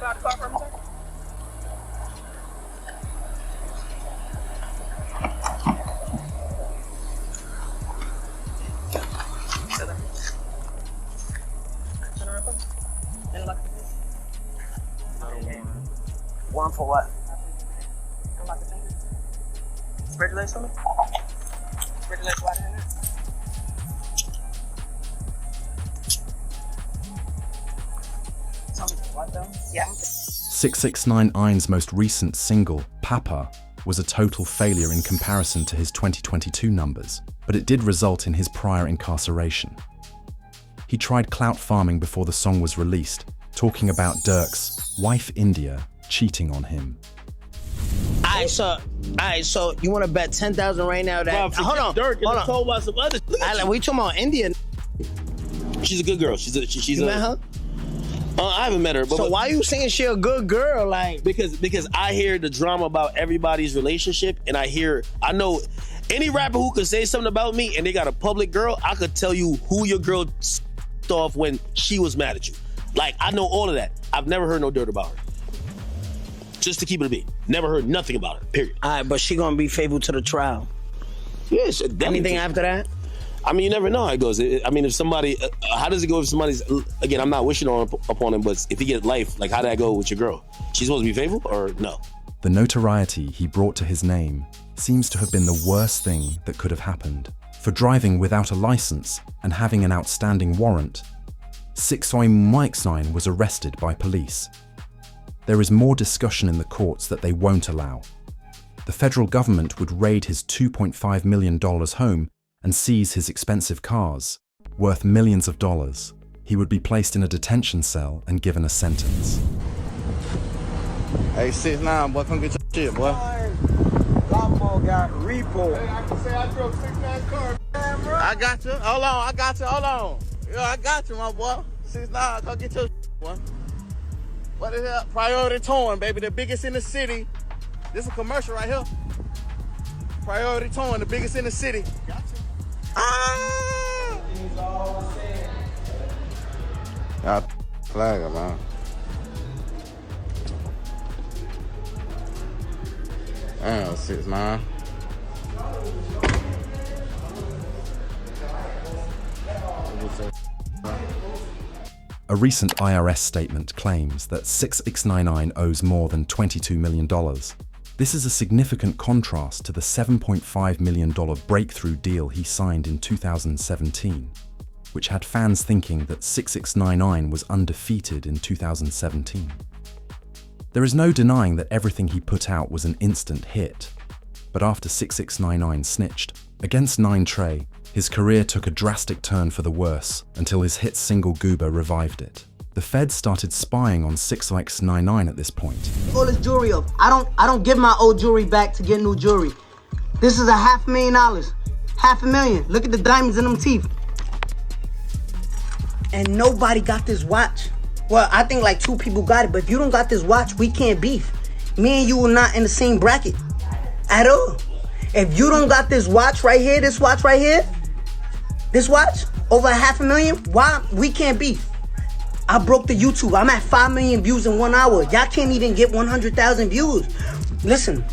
out the car for me, sir? One for what? Spread your legs for me. Spread your legs wide in there. Yeah. 6IX9INE's most recent single, Papa, was a total failure in comparison to his 2022 numbers, but it did result in his prior incarceration. He tried clout farming before the song was released, talking about Dirk's wife India cheating on him. Alright, so you want to bet 10,000 right now that? Hold on, Dirk, hold on. Told about some other. We talking about India? She's a good girl. She's you met her? I haven't met her. But, so why you saying she a good girl? Like because I hear the drama about everybody's relationship, and I know any rapper who could say something about me and they got a public girl, I could tell you who your girl off when she was mad at you. Like, I know all of that. I've never heard no dirt about her. Just to keep it a beat. Never heard nothing about her, period. All right, but she gonna be faithful to the trial. Yes. Anything after that? I mean, you never know how it goes. I mean, if somebody, how does it go if somebody's, again, I'm not wishing upon him, but if you get life, like, how'd that go with your girl? She's supposed to be faithful or no? The notoriety he brought to his name seems to have been the worst thing that could have happened. For driving without a license and having an outstanding warrant, 6IX9INE was arrested by police. There is more discussion in the courts that they won't allow. The federal government would raid his $2.5 million home and seize his expensive cars, worth millions of dollars. He would be placed in a detention cell and given a sentence. Hey, 6IX9, boy, come get your shit, boy. Lambo got repo. Hey, I can say I drove 6IX car. I got you. Hold on, I got you. Hold on. Yo, I got you, my boy. 6IX9, come get your shit, boy. What is that? Priority Towing, baby. The biggest in the city. This is a commercial right here. Priority Towing, the biggest in the city. Gotcha. Ah! Y'all flag him, man. Damn, 6IX9. A recent IRS statement claims that 6IX9INE owes more than $22 million. This is a significant contrast to the $7.5 million breakthrough deal he signed in 2017, which had fans thinking that 6IX9INE was undefeated in 2017. There is no denying that everything he put out was an instant hit, but after 6IX9INE snitched against 9 Trey, his career took a drastic turn for the worse until his hit single Goober revived it. The feds started spying on 6IX9INE at this point. All this jewelry up. I don't give my old jewelry back to get new jewelry. This is $500,000. $500,000. Look at the diamonds in them teeth. And nobody got this watch. Well, I think like 2 people got it, but if you don't got this watch, we can't beef. Me and you are not in the same bracket at all. If you don't got this watch right here, this watch right here, this watch, over $500,000, why we can't beef? I broke the YouTube. I'm at 5 million views in 1 hour. Y'all can't even get 100,000 views. Listen.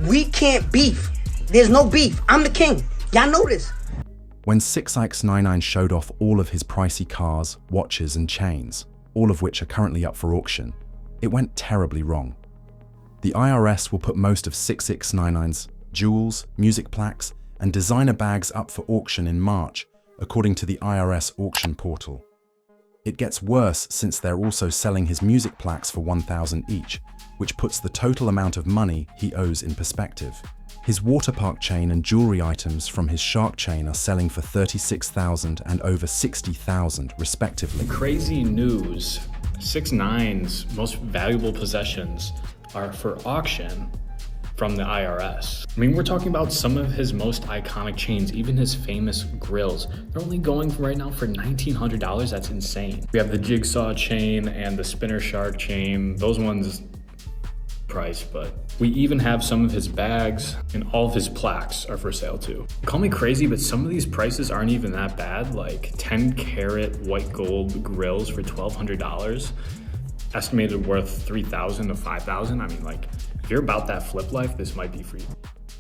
We can't beef. There's no beef. I'm the king. Y'all know this. When 6IX9INE showed off all of his pricey cars, watches, and chains, all of which are currently up for auction, it went terribly wrong. The IRS will put most of 6IX9INE's jewels, music plaques, and designer bags up for auction in March, according to the IRS auction portal. It gets worse since they're also selling his music plaques for $1,000 each, which puts the total amount of money he owes in perspective. His waterpark chain and jewelry items from his shark chain are selling for $36,000 and over $60,000 respectively. Crazy news. 6IX9INE's most valuable possessions are for auction from the IRS. I mean, we're talking about some of his most iconic chains, even his famous grills. They're only going for right now for $1,900. That's insane. We have the jigsaw chain and the spinner shark chain. Those ones price, but we even have some of his bags, and all of his plaques are for sale too. Call me crazy, but some of these prices aren't even that bad. Like 10 karat white gold grills for $1,200. estimated worth 3,000 to 5,000. I mean, like, if you're about that flip life, this might be for you.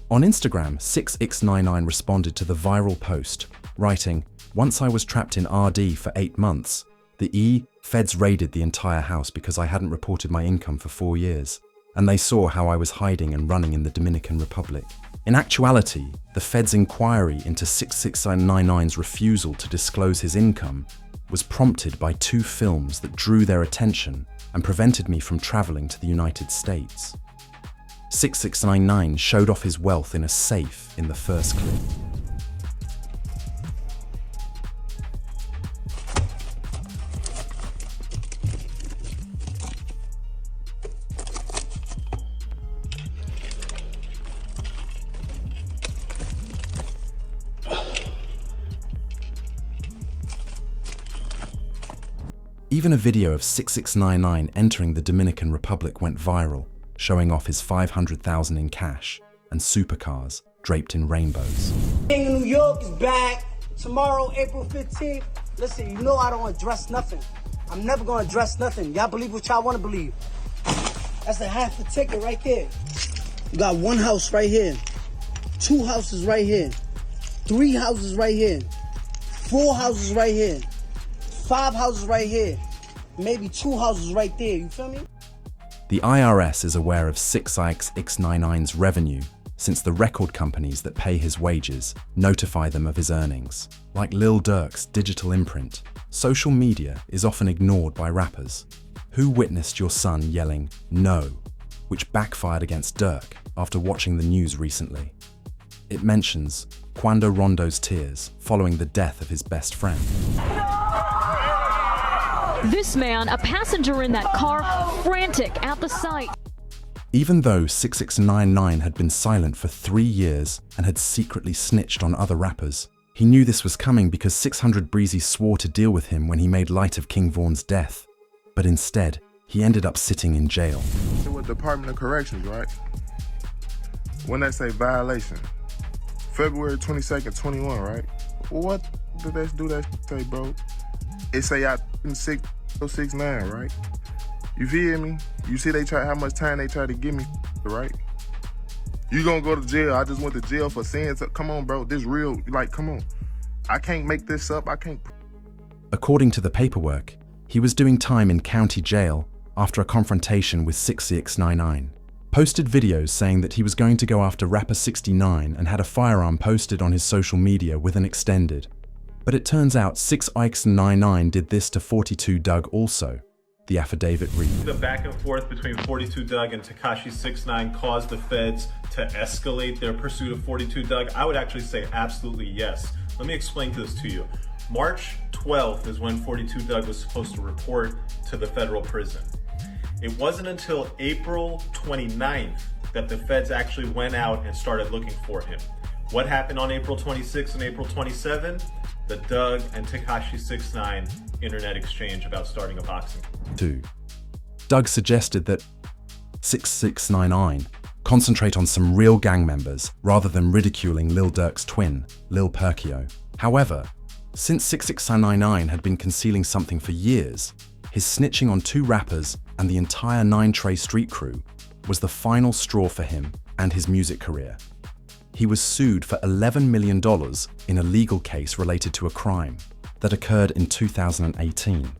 On Instagram, 6IX9INE responded to the viral post, writing, "Once I was trapped in RD for 8 months. The feds raided the entire house because I hadn't reported my income for 4 years, and they saw how I was hiding and running in the Dominican Republic." In actuality, the feds' inquiry into 6IX9INE's refusal to disclose his income was prompted by 2 films that drew their attention and prevented me from traveling to the United States. 6IX9INE showed off his wealth in a safe in the first clip. Even a video of 6IX9INE entering the Dominican Republic went viral, showing off his $500,000 in cash and supercars draped in rainbows. King of New York is back tomorrow, April 15th. Listen, you know I don't address nothing. I'm never gonna address nothing. Y'all believe what y'all wanna believe. That's a half the ticket right there. You got 1 house right here, 2 houses right here, 3 houses right here, 4 houses right here, 5 houses right here, maybe 2 houses right there, you feel me? The IRS is aware of 6IX9INE's revenue since the record companies that pay his wages notify them of his earnings. Like Lil Durk's digital imprint, social media is often ignored by rappers. Who witnessed your son yelling, "No," which backfired against Durk after watching the news recently? It mentions Quando Rondo's tears following the death of his best friend. This man, a passenger in that car, frantic at the sight. Even though 6IX9INE had been silent for 3 years and had secretly snitched on other rappers, he knew this was coming because 600 Breezy swore to deal with him when he made light of King Vaughn's death. But instead, he ended up sitting in jail. With Department of Corrections, right? When they say violation, February 22nd, 21, right? What did they do that say, bro? It say I 609, right? You feel me? You see how much time they try to give me, right? You gonna go to jail. I just went to jail for saying, come on, bro, this real, like, come on. I can't make this up, I can't. According to the paperwork, he was doing time in county jail after a confrontation with 6IX9INE. Posted videos saying that he was going to go after rapper 69 and had a firearm posted on his social media with an extended. But it turns out 6IX9INE did this to 42 Doug also. The affidavit reads. The back and forth between 42 Doug and Tekashi 6IX9INE caused the feds to escalate their pursuit of 42 Doug? I would actually say absolutely yes. Let me explain this to you. March 12th is when 42 Doug was supposed to report to the federal prison. It wasn't until April 29th that the feds actually went out and started looking for him. What happened on April 26th and April 27th? The Doug and Tekashi 6IX9INE internet exchange about starting a boxing. 2. Doug suggested that 6IX9INE concentrate on some real gang members rather than ridiculing Lil Durk's twin, Lil Perkio. However, since 6IX9INE had been concealing something for years, his snitching on 2 rappers and the entire 9 Trey street crew was the final straw for him and his music career. He was sued for $11 million in a legal case related to a crime that occurred in 2018.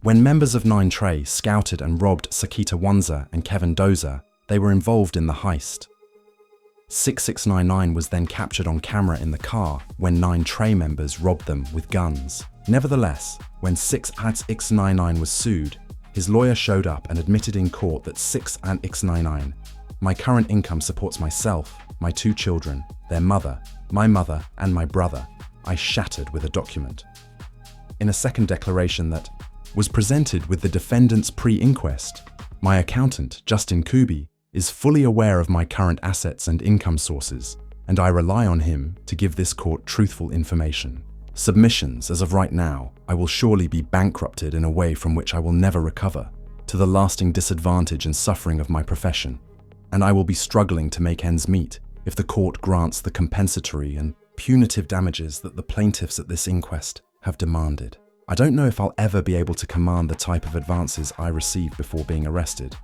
When members of 9 Trey scouted and robbed Sakita Wanza and Kevin Doza, they were involved in the heist. 6IX9INE was then captured on camera in the car when 9 Trey members robbed them with guns. Nevertheless, when 6IX9INE was sued, his lawyer showed up and admitted in court that 6IX9INE, "My current income supports myself, my 2 children, their mother, my mother, and my brother," I shattered with a document. In a second declaration that was presented with the defendant's pre-inquest, my accountant, Justin Kuby, is fully aware of my current assets and income sources, and I rely on him to give this court truthful information. Submissions, as of right now, I will surely be bankrupted in a way from which I will never recover, to the lasting disadvantage and suffering of my profession, and I will be struggling to make ends meet if the court grants the compensatory and punitive damages that the plaintiffs at this inquest have demanded. I don't know if I'll ever be able to command the type of advances I received before being arrested.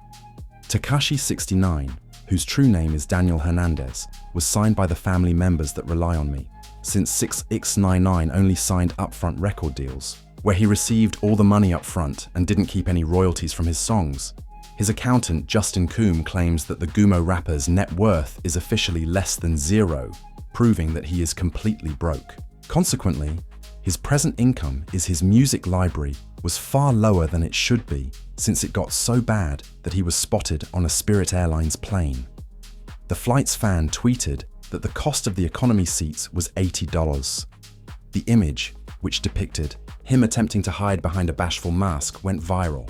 Tekashi 69, whose true name is Daniel Hernandez, was signed by the family members that rely on me, since 6IX9INE only signed upfront record deals, where he received all the money up front and didn't keep any royalties from his songs. His accountant, Justin Coombe, claims that the Gumo rapper's net worth is officially less than zero, proving that he is completely broke. Consequently, his present income is his music library was far lower than it should be, since it got so bad that he was spotted on a Spirit Airlines plane. The flight's fan tweeted that the cost of the economy seats was $80. The image, which depicted him attempting to hide behind a bashful mask, went viral.